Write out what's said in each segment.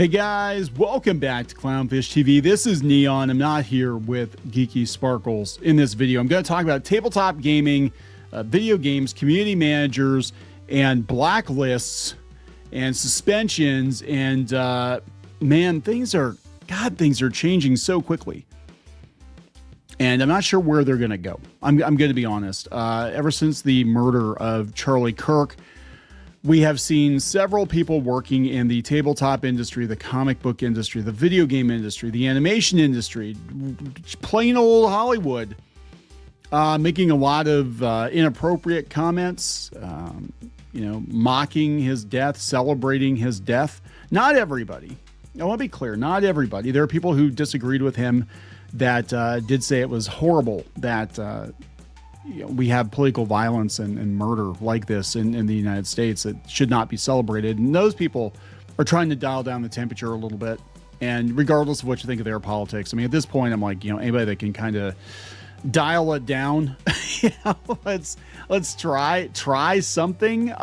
Hey guys, welcome back to Clownfish TV. This is Kneon. I'm not here with Geeky Sparkles. In this video, I'm going to talk about tabletop gaming, video games, community managers, and blacklists, and suspensions. And man, things are changing so quickly. And I'm not sure where they're going to go. I'm going to be honest. Ever since the murder of Charlie Kirk, we have seen several people working in the tabletop industry, the comic book industry, the video game industry, the animation industry, plain old Hollywood, making a lot of inappropriate comments, mocking his death, celebrating his death. Not everybody. I want to be clear, not everybody. There are people who disagreed with him that did say it was horrible that we have political violence and murder like this in the United States that should not be celebrated. And those people are trying to dial down the temperature a little bit. And regardless of what you think of their politics, I mean, at this point, I'm like, anybody that can kind of dial it down, let's try something.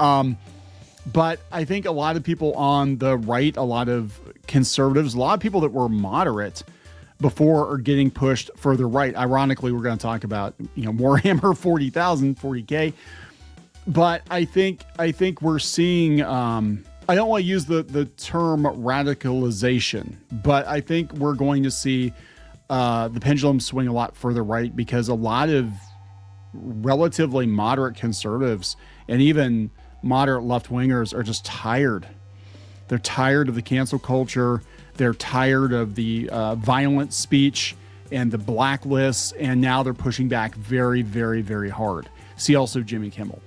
But I think a lot of people on the right, a lot of conservatives, a lot of people that were moderate before are getting pushed further right. Ironically, we're going to talk about, Warhammer 40K. But I think we're seeing, I don't want to use the term radicalization, but I think we're going to see the pendulum swing a lot further right, because a lot of relatively moderate conservatives and even moderate left-wingers are just tired. They're tired of the cancel culture. They're tired of the violent speech and the blacklists, and now they're pushing back very, very, very hard. See also Jimmy Kimmel.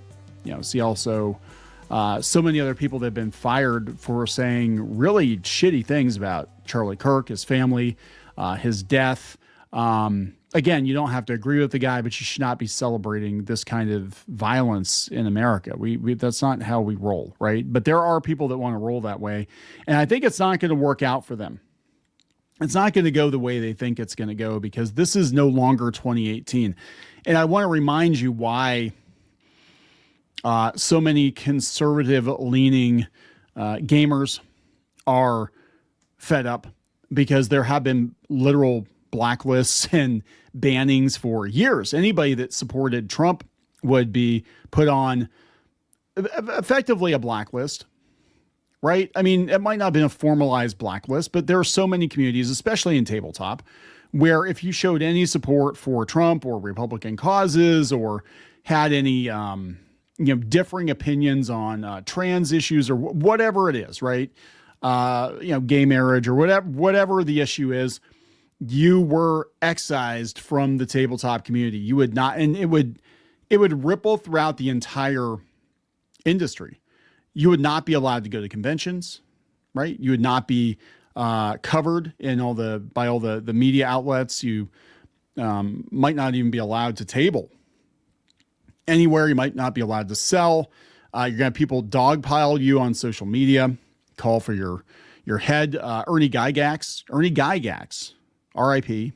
See also so many other people that have been fired for saying really shitty things about Charlie Kirk, his family, his death. Again, you don't have to agree with the guy, but you should not be celebrating this kind of violence in America. We that's not how we roll, right? But there are people that want to roll that way, and I think it's not going to work out for them. It's not going to go the way they think it's going to go, because this is no longer 2018. And I want to remind you why so many conservative-leaning gamers are fed up, because there have been literal blacklists and bannings for years. Anybody that supported Trump would be put on effectively a blacklist, right? I mean, it might not have been a formalized blacklist, but there are so many communities, especially in tabletop, where if you showed any support for Trump or Republican causes, or had any, differing opinions on trans issues or whatever it is, right? Gay marriage or whatever the issue is, you were excised from the tabletop community. You would not, and it would ripple throughout the entire industry. You would not be allowed to go to conventions, right? You would not be covered in by all the media outlets. You might not even be allowed to table anywhere. You might not be allowed to sell. You're gonna have people dogpile you on social media, call for your head. Ernie Gygax, R.I.P.,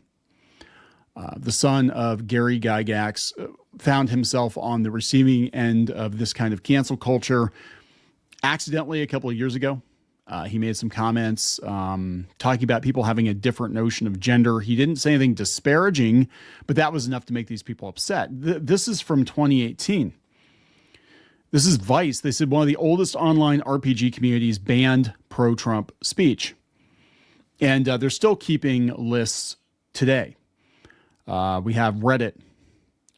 the son of Gary Gygax, found himself on the receiving end of this kind of cancel culture accidentally a couple of years ago. He made some comments talking about people having a different notion of gender. He didn't say anything disparaging, but that was enough to make these people upset. This is from 2018. This is Vice. They said one of the oldest online RPG communities banned pro-Trump speech. And they're still keeping lists today. We have Reddit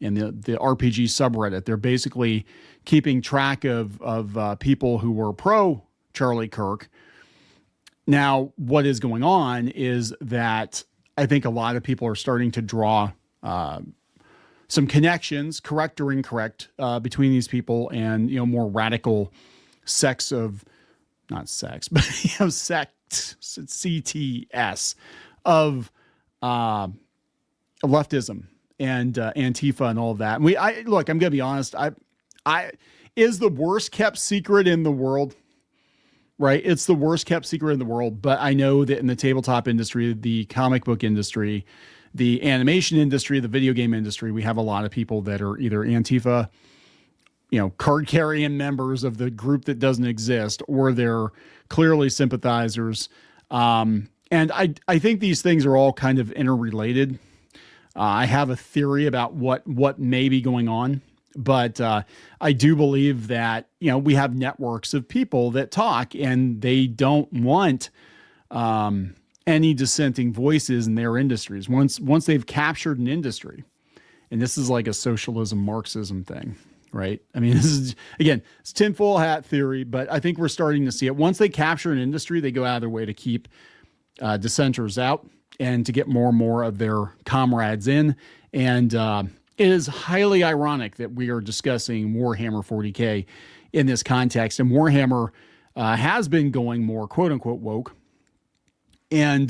and the RPG subreddit. They're basically keeping track of people who were pro Charlie Kirk. Now, what is going on is that I think a lot of people are starting to draw some connections, correct or incorrect, between these people and more radical sects of, not sex, but sect. CTS of leftism and Antifa and all of that. And look, I'm going to be honest. I is the worst kept secret in the world, right? It's the worst kept secret in the world. But I know that in the tabletop industry, the comic book industry, the animation industry, the video game industry, we have a lot of people that are either Antifa, card carrying members of the group that doesn't exist, or they're clearly sympathizers And I think these things are all kind of interrelated. I have a theory about what may be going on, but I do believe that, you know, we have networks of people that talk and they don't want any dissenting voices in their industries. Once they've captured an industry, and this is like a socialism Marxism thing, right? I mean, this is, again, it's tinfoil hat theory, but I think we're starting to see it. Once they capture an industry, they go out of their way to keep dissenters out and to get more and more of their comrades in. And it is highly ironic that we are discussing Warhammer 40K in this context. And Warhammer has been going more quote unquote woke. And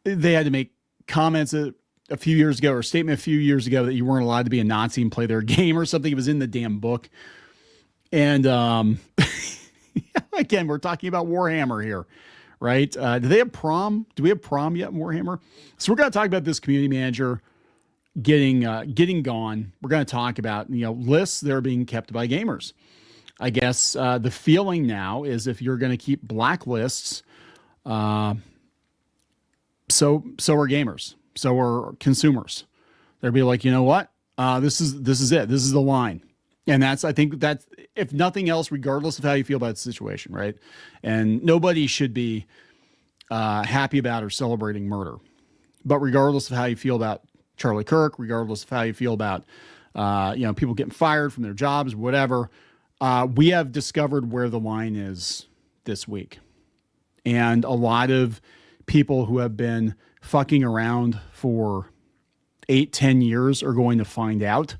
they had to make comments a few years ago, or a statement a few years ago, that you weren't allowed to be a Nazi and play their game or something. It was in the damn book. And again, we're talking about Warhammer here. Right? Do they have prom? Do we have prom yet in Warhammer? So we're going to talk about this community manager getting gone. We're going to talk about, you know, lists that are being kept by gamers. I guess the feeling now is if you're going to keep blacklists, so are gamers, so are consumers. They'll be like, you know what? This is it. This is the line. And I think that's, if nothing else, regardless of how you feel about the situation, right? And nobody should be happy about or celebrating murder. But regardless of how you feel about Charlie Kirk, regardless of how you feel about, you know, people getting fired from their jobs, whatever, we have discovered where the line is this week. And a lot of people who have been fucking around for 8-10 years are going to find out,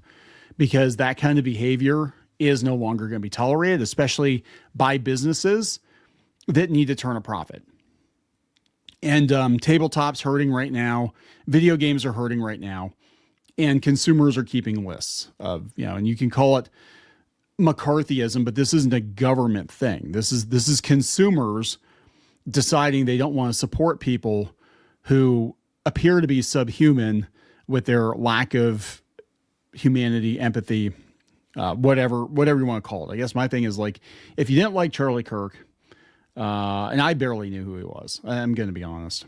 because that kind of behavior is no longer going to be tolerated, especially by businesses that need to turn a profit. And tabletop's hurting right now. Video games are hurting right now. And consumers are keeping lists of, you know, and you can call it McCarthyism, but this isn't a government thing. This is consumers deciding they don't want to support people who appear to be subhuman with their lack of humanity, empathy, whatever you want to call it. I guess my thing is, like, if you didn't like Charlie Kirk, and I barely knew who he was, I'm going to be honest,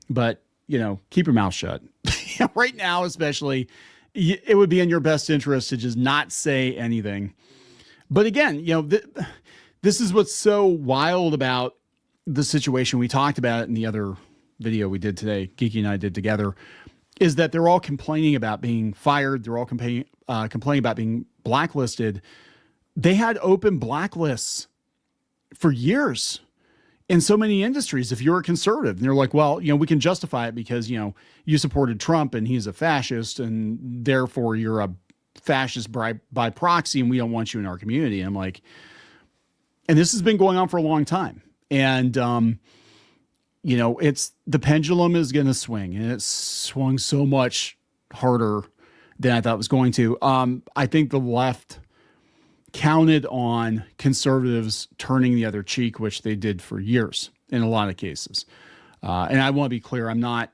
but, you know, keep your mouth shut. Right now, especially, it would be in your best interest to just not say anything. But again, you know, this is what's so wild about the situation. We talked about it in the other video we did today, Geeky and I did together, is that they're all complaining about being fired. They're all complaining about being blacklisted. They had open blacklists for years in so many industries. If you're a conservative, and they're like, well, you know, we can justify it because, you know, you supported Trump and he's a fascist, and therefore you're a fascist by proxy, and we don't want you in our community. And I'm like, and this has been going on for a long time. And, you know, it's, the pendulum is going to swing, and it's swung so much harder than I thought it was going to. I think the left counted on conservatives turning the other cheek, which they did for years in a lot of cases. And I want to be clear, I'm not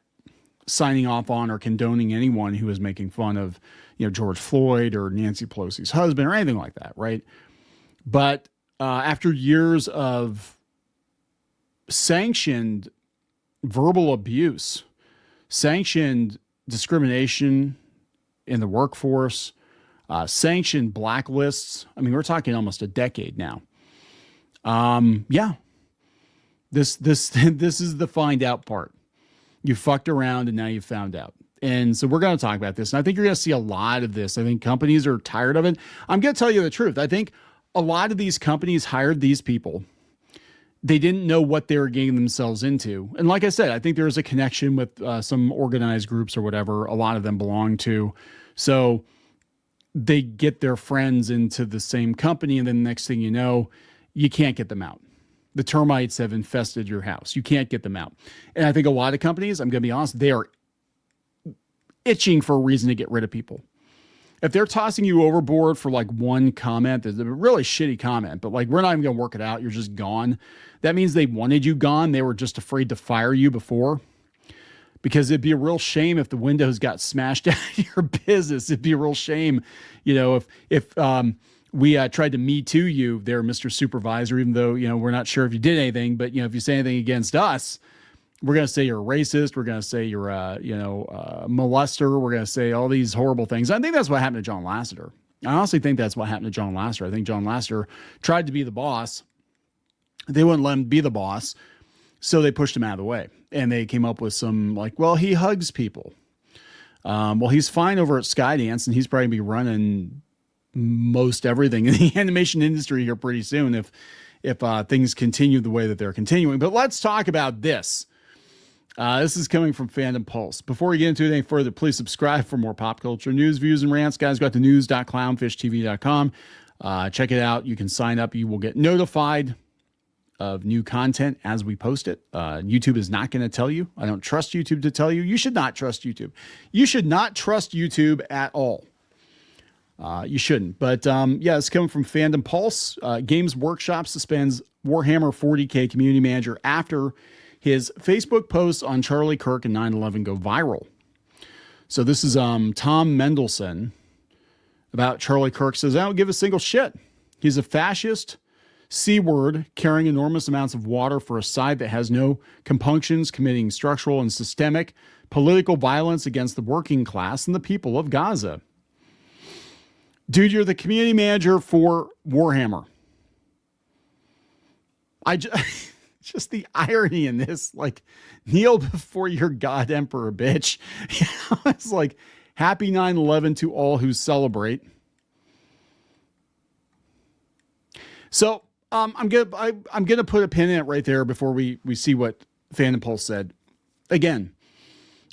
signing off on or condoning anyone who is making fun of, you know, George Floyd or Nancy Pelosi's husband or anything like that, right? But after years of sanctioned verbal abuse, sanctioned discrimination in the workforce, sanctioned blacklists. I mean, we're talking almost a decade now. Yeah, this is the find out part. You fucked around and now you found out. And so we're going to talk about this. And I think you're going to see a lot of this. I think companies are tired of it. I'm going to tell you the truth. I think a lot of these companies hired these people. They didn't know what they were getting themselves into. And like I said, I think there's a connection with some organized groups or whatever a lot of them belong to. So they get their friends into the same company, and then the next thing you know, you can't get them out. The termites have infested your house. You can't get them out. And I think a lot of companies, I'm going to be honest, they are itching for a reason to get rid of people. If they're tossing you overboard for like one comment, that's a really shitty comment, but like, we're not even going to work it out, you're just gone. That means they wanted you gone. They were just afraid to fire you before. Because it'd be a real shame if the windows got smashed out of your business. It'd be a real shame, you know, if we tried to Me Too you there, Mr. Supervisor, even though, we're not sure if you did anything, but, if you say anything against us, we're going to say you're a racist. We're going to say you're a, molester. We're going to say all these horrible things. I think that's what happened to John Lasseter. I honestly think that's what happened to John Lasseter. I think John Lasseter tried to be the boss. They wouldn't let him be the boss. So they pushed him out of the way, and they came up with some he hugs people. He's fine over at Skydance, and he's probably be running most everything in the animation industry here pretty soon if things continue the way that they're continuing. But let's talk about this. This is coming from Fandom Pulse. Before we get into it any further, please subscribe for more pop culture news, views, and rants. Guys, go to news.clownfishtv.com. Check it out. You can sign up. You will get notified of new content as we post it. YouTube is not going to tell you. I don't trust YouTube to tell you. You should not trust YouTube. You should not trust YouTube at all. You shouldn't. But it's coming from Fandom Pulse. Games Workshop suspends Warhammer 40K community manager after his Facebook posts on Charlie Kirk and 9/11 go viral. So this is Tom Mendelson about Charlie Kirk. Says, I don't give a single shit. He's a fascist C-word carrying enormous amounts of water for a side that has no compunctions, committing structural and systemic political violence against the working class and the people of Gaza. Dude, you're the community manager for Warhammer. Just the irony in this, kneel before your God Emperor, bitch. It's like, happy 9/11 to all who celebrate. So I'm gonna put a pin in it right there before we see what Fandom Pulse said. Again,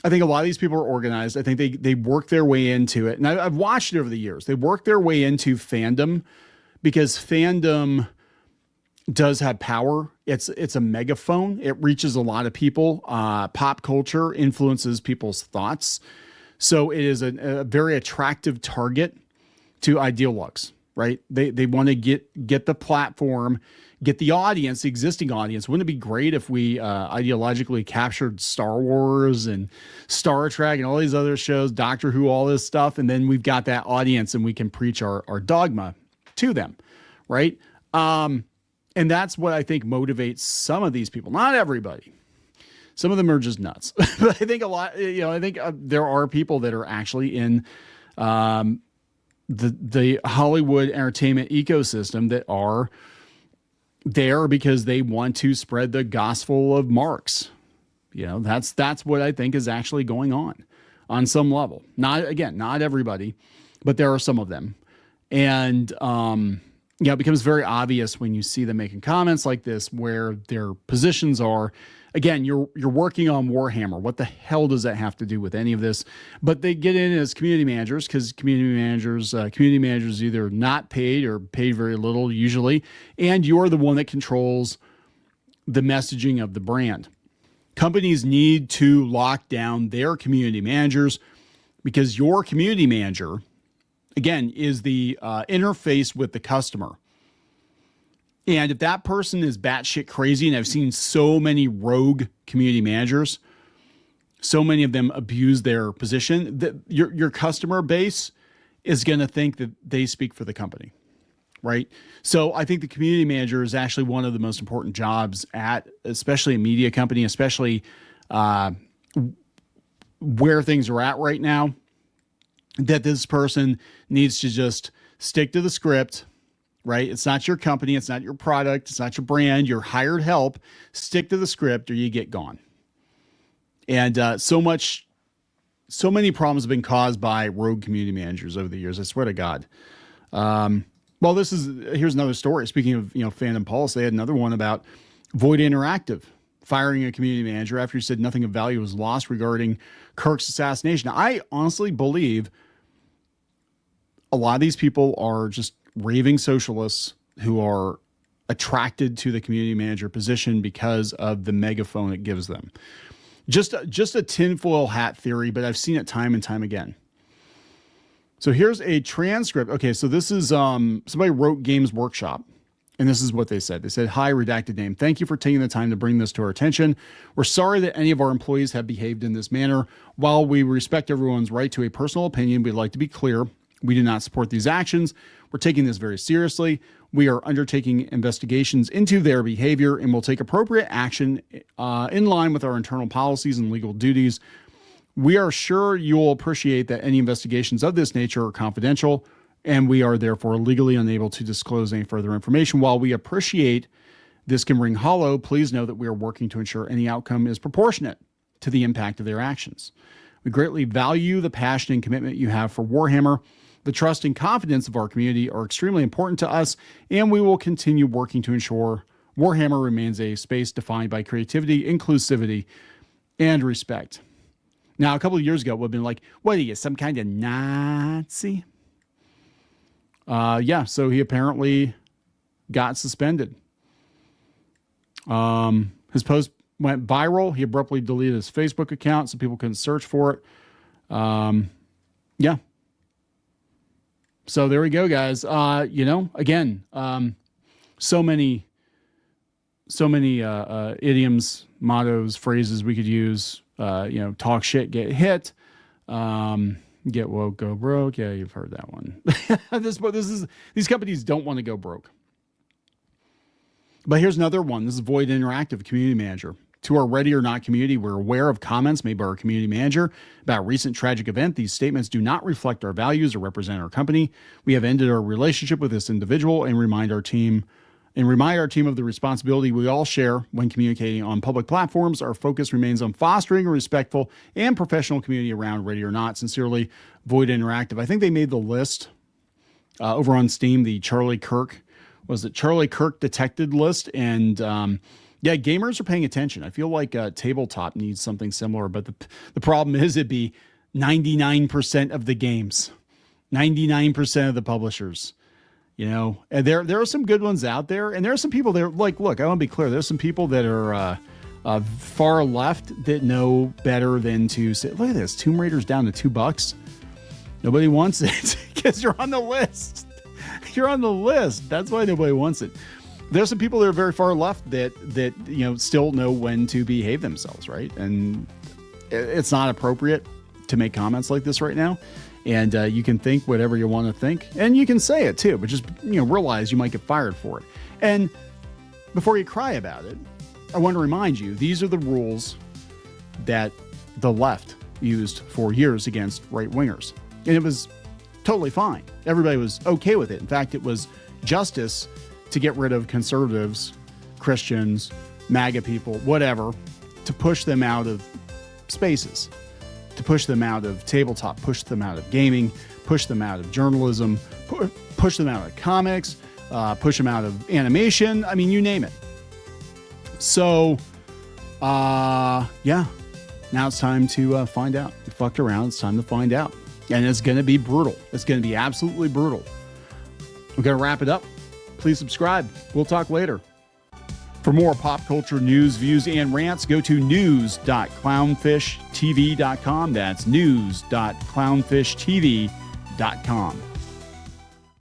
I think a lot of these people are organized. I think they work their way into it, and I've watched it over the years. They work their way into fandom because fandom does have power. It's a megaphone. It reaches a lot of people. Pop culture influences people's thoughts. So it is a very attractive target to ideologues, right? They want to get the platform, get the audience, the existing audience. Wouldn't it be great if we ideologically captured Star Wars and Star Trek and all these other shows, Doctor Who, all this stuff, and then we've got that audience and we can preach our dogma to them, right? And that's what I think motivates some of these people. Not everybody. Some of them are just nuts. But I think a lot, I think there are people that are actually in the Hollywood entertainment ecosystem that are there because they want to spread the gospel of Marx. That's what I think is actually going on some level. Not everybody, but there are some of them. And, it becomes very obvious when you see them making comments like this, where their positions are. Again, you're working on Warhammer. What the hell does that have to do with any of this? But they get in as community managers because community managers either not paid or paid very little usually, and you're the one that controls the messaging of the brand. Companies need to lock down their community managers because your community manager, again, is the interface with the customer. And if that person is batshit crazy, and I've seen so many rogue community managers, so many of them abuse their position, that your customer base is going to think that they speak for the company, right? So I think the community manager is actually one of the most important jobs especially a media company, especially where things are at right now, that this person needs to just stick to the script, right? It's not your company. It's not your product. It's not your brand. You're hired help. Stick to the script or you get gone. And so many problems have been caused by rogue community managers over the years. I swear to God. Here's another story. Speaking of, Fandom Pulse, they had another one about Void Interactive firing a community manager after he said nothing of value was lost regarding Kirk's assassination. I honestly believe a lot of these people are just raving socialists who are attracted to the community manager position because of the megaphone it gives them. Just a tinfoil hat theory, but I've seen it time and time again. So here's a transcript. Okay, so this is somebody wrote Games Workshop, and this is what they said. They said, "Hi, redacted name. Thank you for taking the time to bring this to our attention. We're sorry that any of our employees have behaved in this manner. While we respect everyone's right to a personal opinion, we'd like to be clear. We do not support these actions. We're taking this very seriously. We are undertaking investigations into their behavior and will take appropriate action in line with our internal policies and legal duties. We are sure you'll appreciate that any investigations of this nature are confidential, and we are therefore legally unable to disclose any further information. While we appreciate this can ring hollow, please know that we are working to ensure any outcome is proportionate to the impact of their actions. We greatly value the passion and commitment you have for Warhammer. The trust and confidence of our community are extremely important to us, and we will continue working to ensure Warhammer remains a space defined by creativity, inclusivity, and respect. Now, a couple of years ago, we've been like, what are you, some kind of Nazi? Yeah, so he apparently got suspended. His post went viral. He abruptly deleted his Facebook account so people couldn't search for it. Yeah. So there we go, guys. Again, so many idioms, mottos, phrases we could use. Talk shit, get hit. Get woke, go broke. Yeah, you've heard that one. These companies don't want to go broke. But here's another one. This is Void Interactive, community manager. To our Ready or Not community, we're aware of comments made by our community manager about a recent tragic event. These statements do not reflect our values or represent our company. We have ended our relationship with this individual and remind our team of the responsibility we all share when communicating on public platforms. Our focus remains on fostering a respectful and professional community around Ready or Not. Sincerely, Void Interactive. I think they made the list over on Steam, the Charlie Kirk detected list. And yeah, gamers are paying attention. I feel like tabletop needs something similar, but the problem is it'd be 99% of the games, 99% of the publishers. And there are some good ones out there, and there are some people that are like, look, I want to be clear. There's some people that are far left that know better than to say, look at this, Tomb Raider's down to $2. Nobody wants it because you're on the list. You're on the list. That's why nobody wants it. There's some people that are very far left that still know when to behave themselves, right? And it's not appropriate to make comments like this right now. And you can think whatever you want to think, and you can say it too, but just realize you might get fired for it. And before you cry about it, I want to remind you, these are the rules that the left used for years against right-wingers. And it was totally fine. Everybody was okay with it. In fact, it was justice to get rid of conservatives, Christians, MAGA people, whatever, to push them out of spaces, to push them out of tabletop, push them out of gaming, push them out of journalism, push them out of comics, push them out of animation. I mean, you name it. So, yeah, now it's time to find out. You fucked around. It's time to find out. And it's going to be brutal. It's going to be absolutely brutal. We're going to wrap it up. Please subscribe. We'll talk later. For more pop culture news, views, and rants, go to news.clownfishtv.com. That's news.clownfishtv.com.